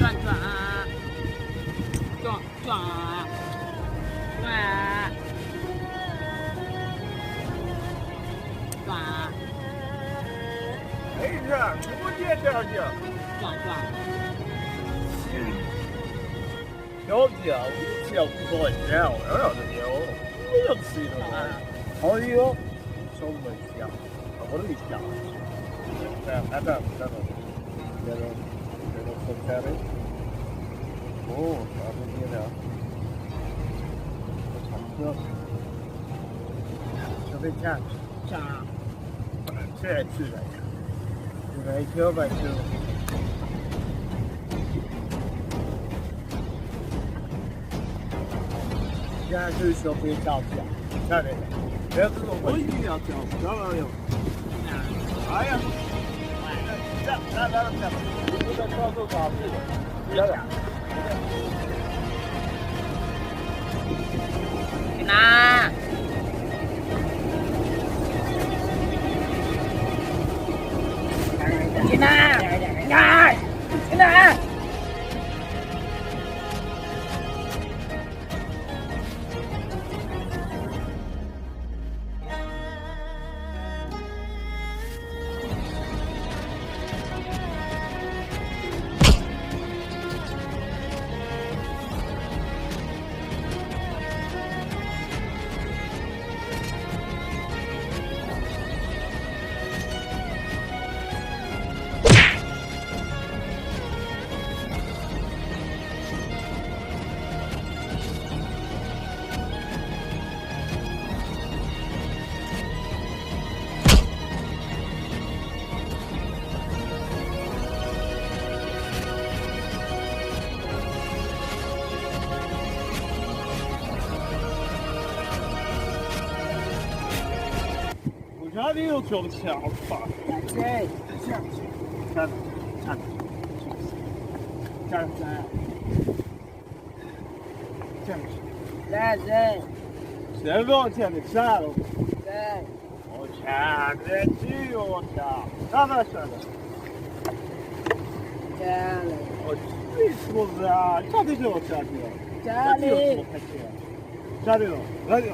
转转啊，转转啊，转啊，转啊，哎呀，多点点去。转转。小弟啊，我只要不多钱，我要这些，我要吃一顿饭。好的哟，小妹香，我都没香。哎，咱这个说起来的，哦，啥东西的？差不多。消费钱，啥？这吃的，现在1.5吃。现在就是消费交钱，晓得的。这是我一定要交，交了有。哎呀，来，我在销售搞这个，来了。拿。进来，进来。家里有这么强吧？对，看，来人，这个钱的钱了。对，我钱的几哟钱，哪能算的？家里，我几说是啊？家里就要钱的，家里，家里来的。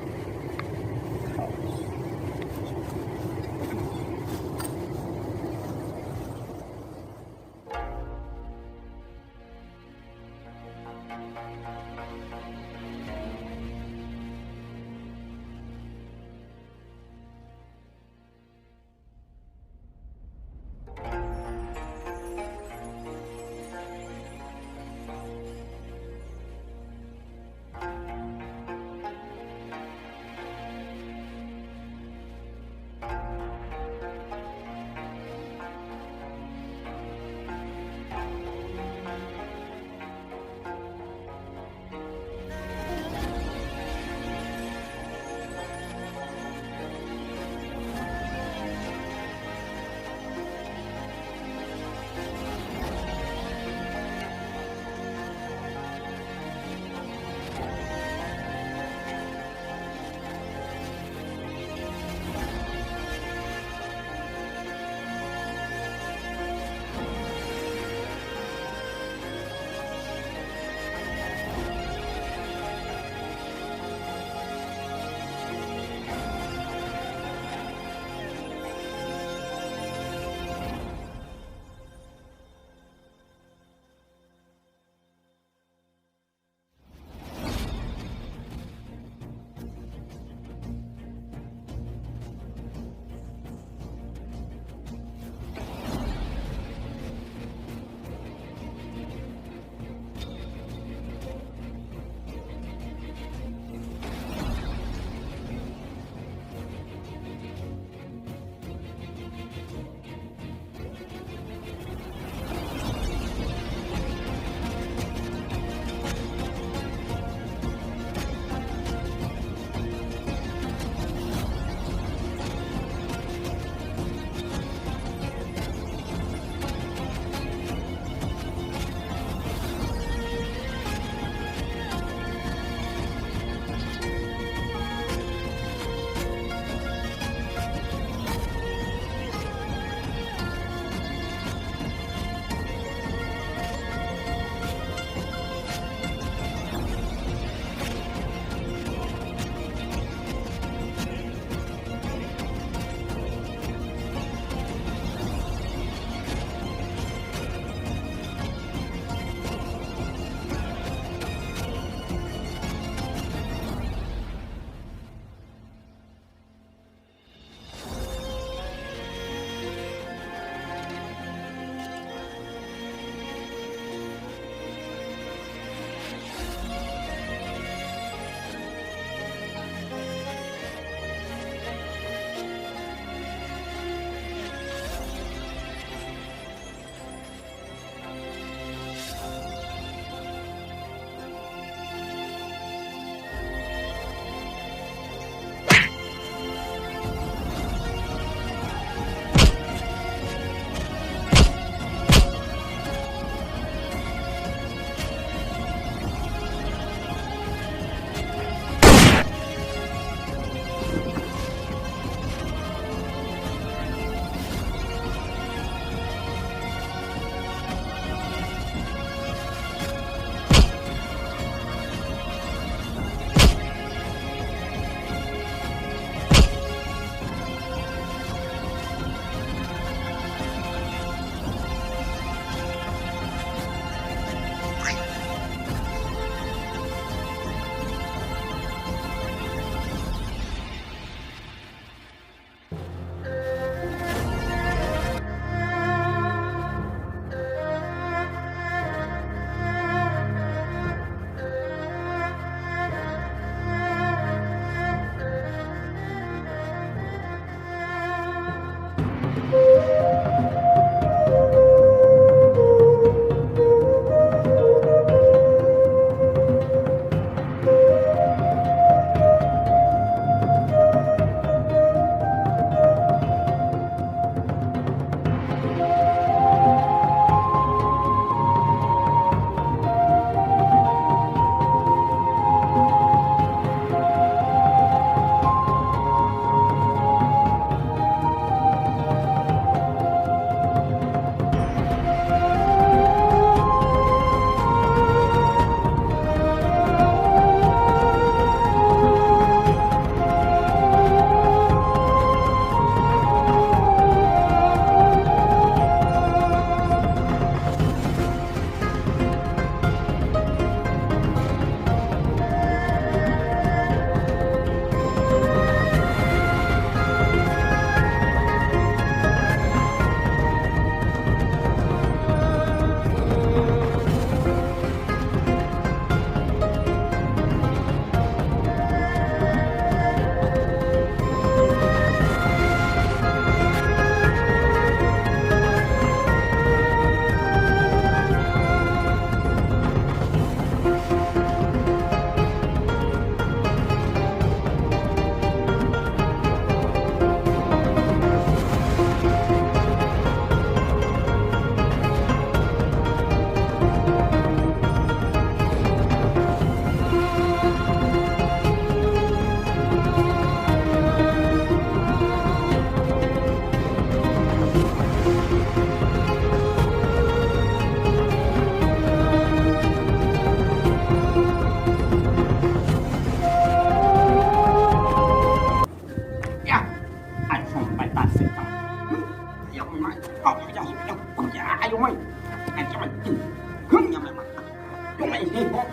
นี่ฮะ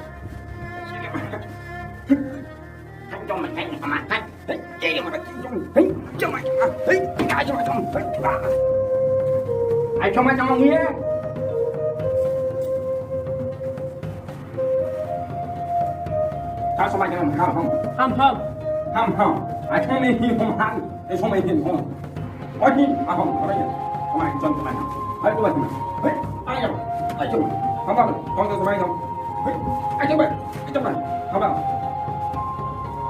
cho mày thấy mà mày thấy đấy chơi mà thấy cho mày thấy cái cho mày trong ai cho mày trong nghĩa tao cho mày trong ham không ai cho mày hiền không ham ai cho mày hiền không có hiền à không có đấy cho mày trong mày ai cho mày đấy ai cho mày không bao con cho mày không ai cho mày không bao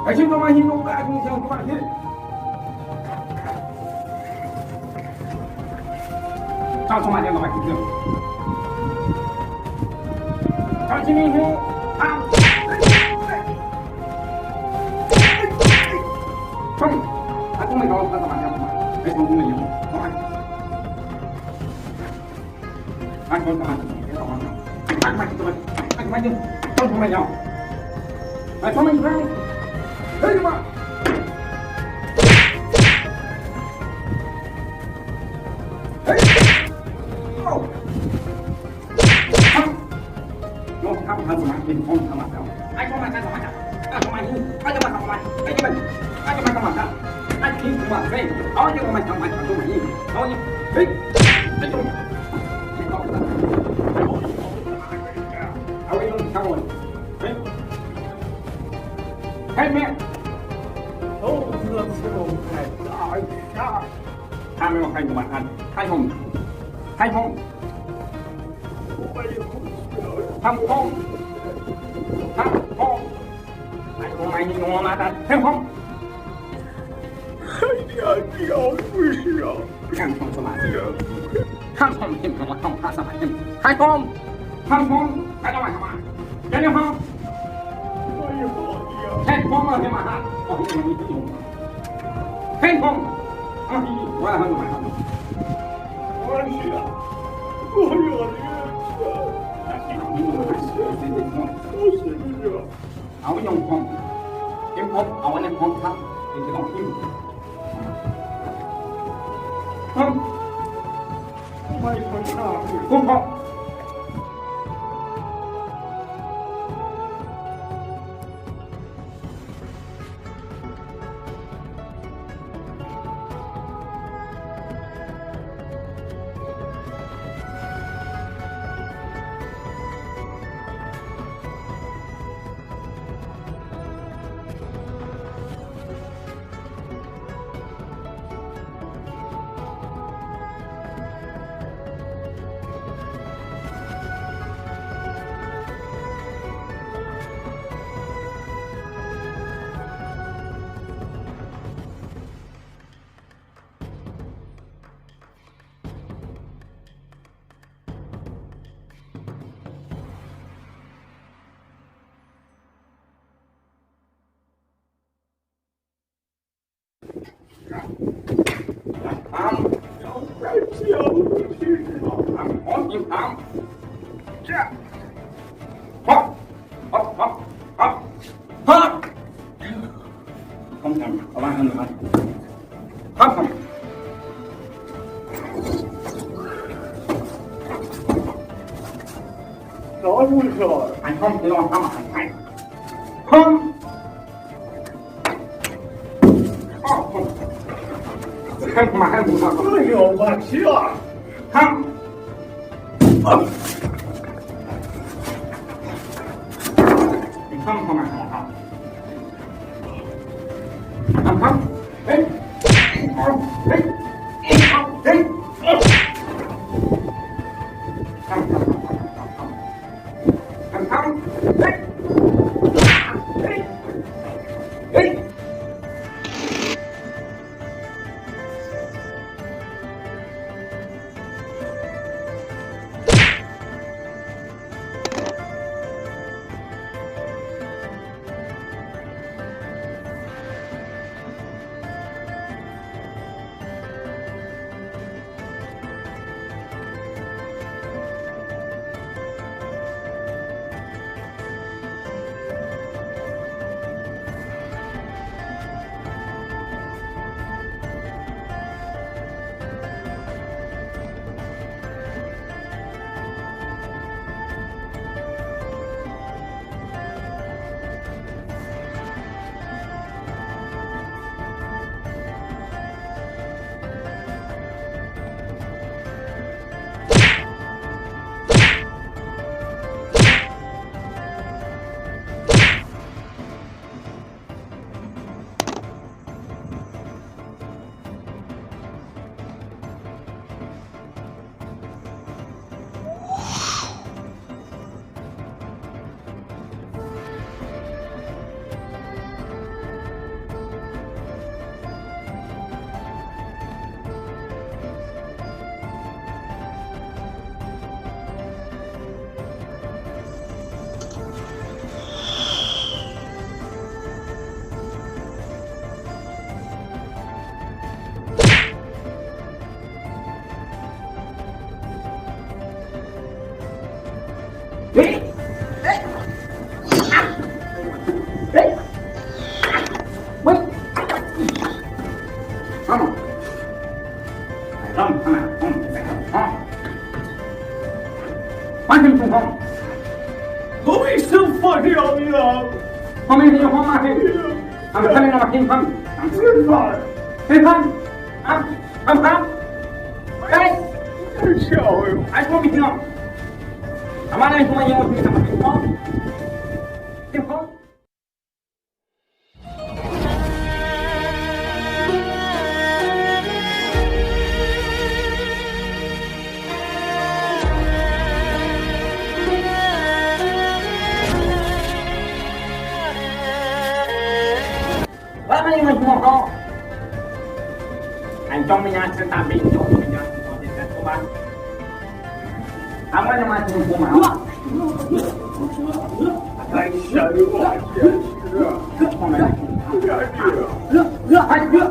ai cho mày hiền không ai cho mày hiền tao cho mày đem mày kịp tao chỉ hiền ham không anh không mày đâu tao làm cho mày cái không mày không anh không làm anh mày không mày nhau mày không mày ra đấy mà đấy không không mày mình không làm đâu anh không mày anh không mày anh cho mày không mày anh cho mình anh cho mày không mày anh chỉ mà về đó chứ mày không mày không mày gì đó nhá đấy anh choเอาไอ้ลูกข้าวเลยเฮ้ยให้แม่โอ้เรื่องสนุกแค่ไอ้ชาถ้าไม่ว่าใครอยู่บ้านให้ห้องทำห้องไอ้ห้องไอ้ห้องไม่งอมาแต่ให้ห้องให้เดี๋ยวไม่เชียวข้างห้องสมาธิข้างห้องเห็นของห้องพระสมัยให้ห้องห้องใครจะมาทำไมแค่นี้ห้องแค่ห้องมาให้มาฮะอ๋อที่นี่ที่อยู่แค่ห้องอ๋อที่ว่าห้องมาทำ我去啊！我有เอายงห้องเก็บพบเอาไว้ในห้องครับเป็นจะต้องทิ้งห้องไม่ค่อยชอบห้องkhông thèm có ba hơn nữa không không nói vui rồi anh không thì lo không mà anh không không mà anh không có hiểu mà chưa không không mà không không đấy không đấy không đấy không đấy đấy Who is so fucking on me up? Không biết gì không mà thì anh thân là mặt kim không kim không không đây anh không biết không mà này không ai nhớ thì thằng kim không anh mà mua ho anh trong nhà sẽ tạm biệt chỗ mình nhà có thể sẽ có bạn anh mà mua máu Anh sợ quá không này anh chưa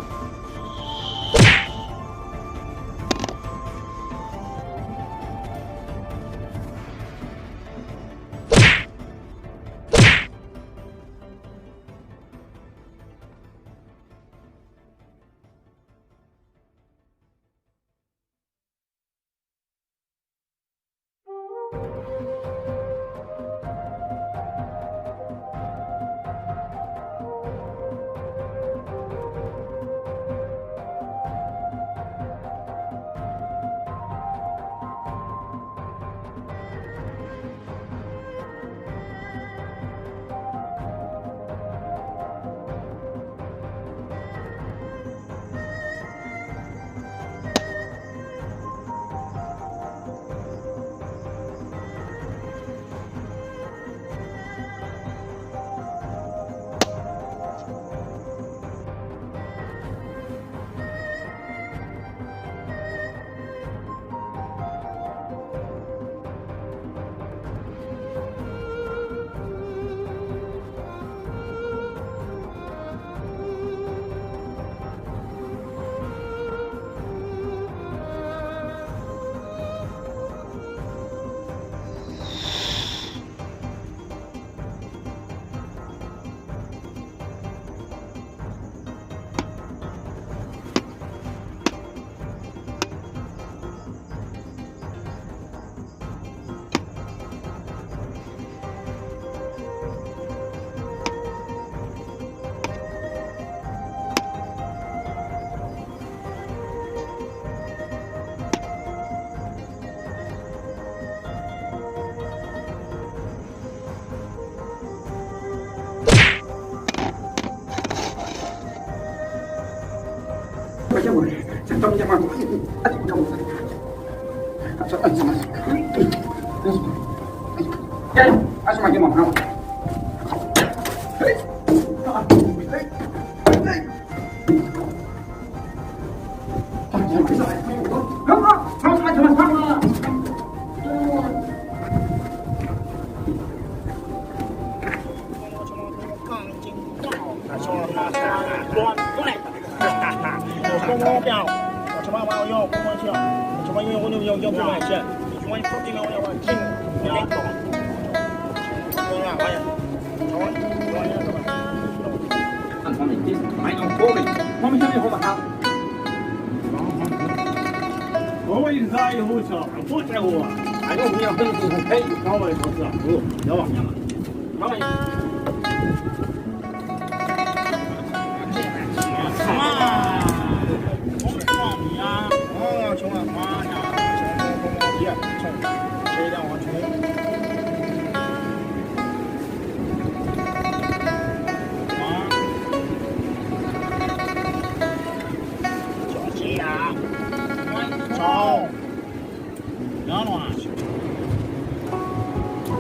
Jangan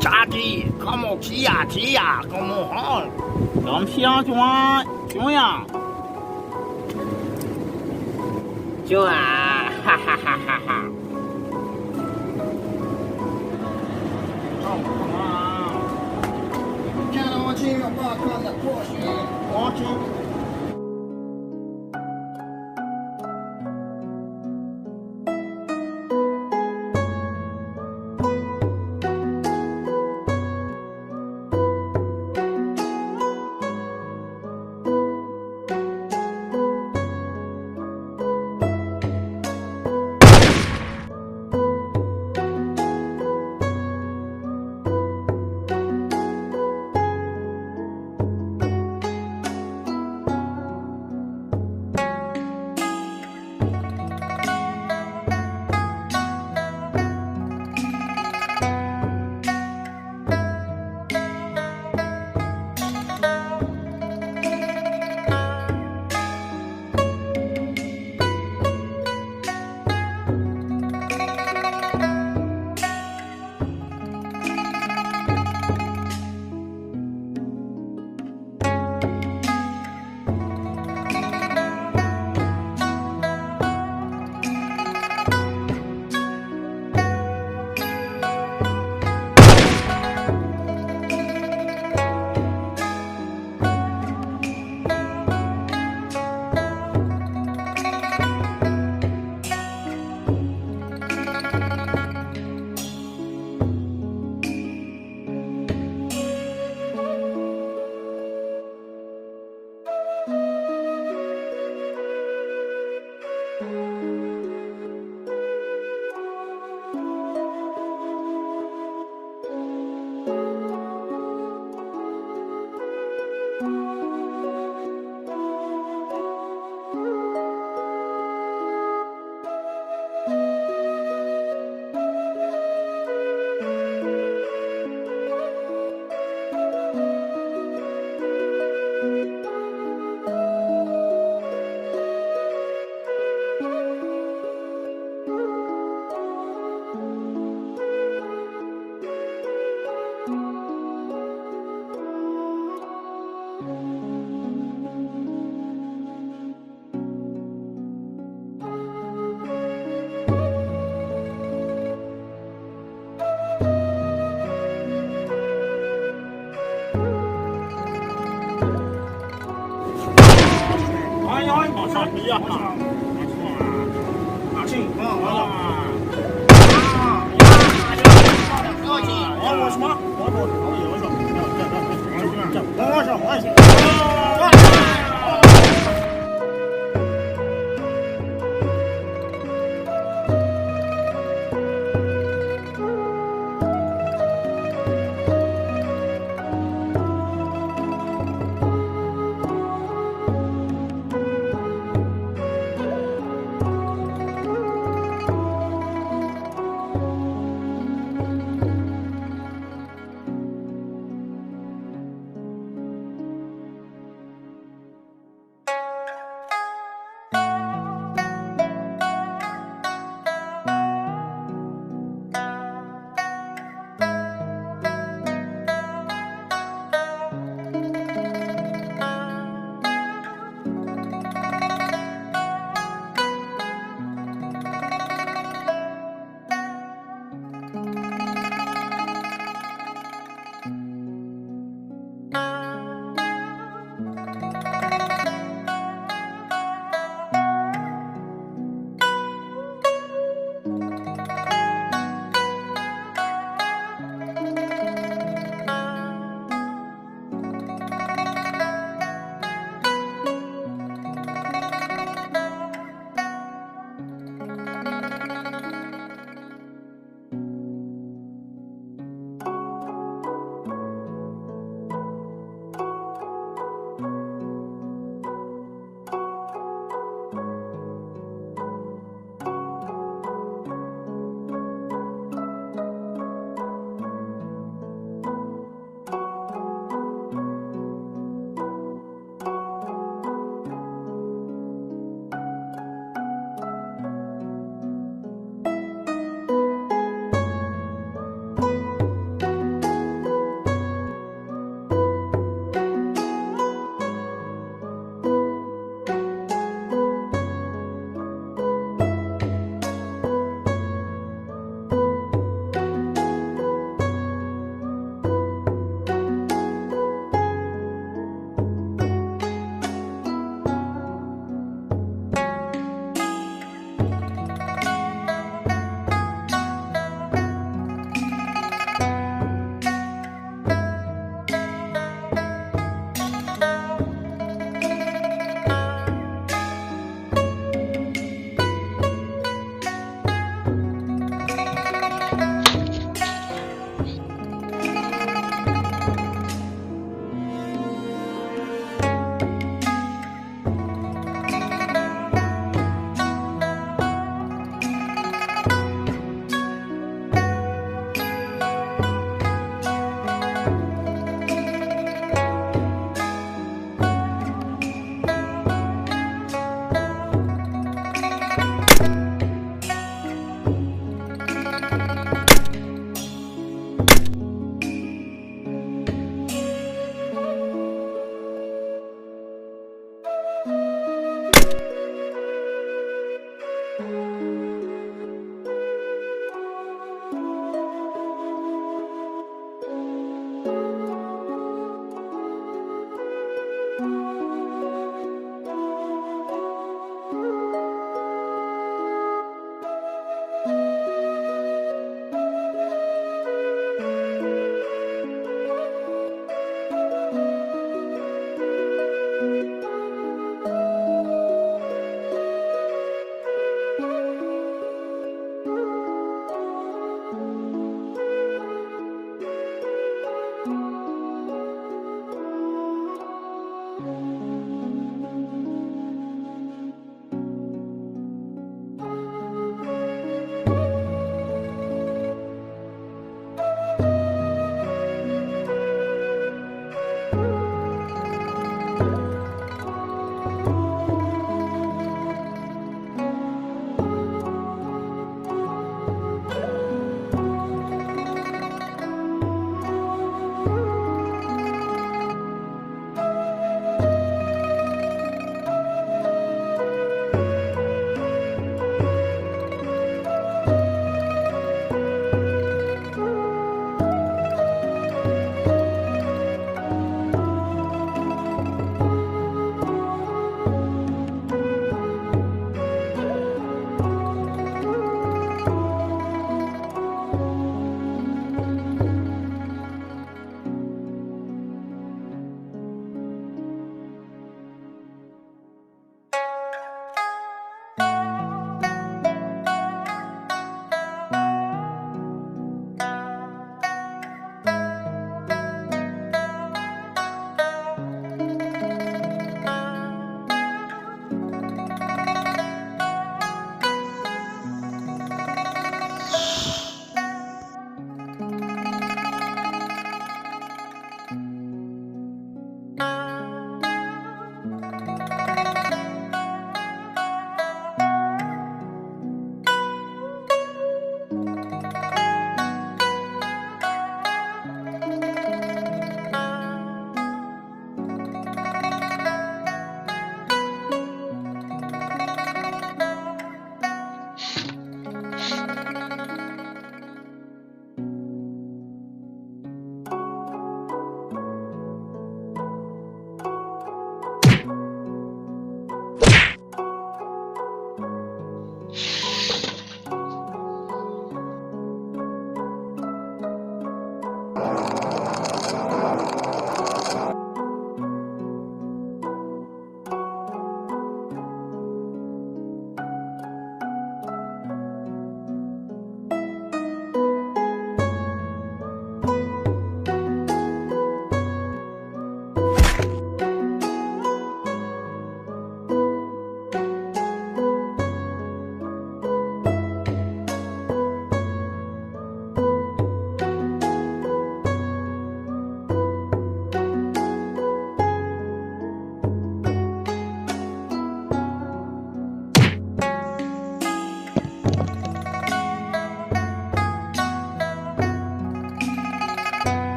Chati, como chia, como hon. Làm sao chúng à? Chưa à? Ha ha ha ha ha.看到我亲，我爸看的过去，我亲。我操你呀！拿去，啊！我什么？我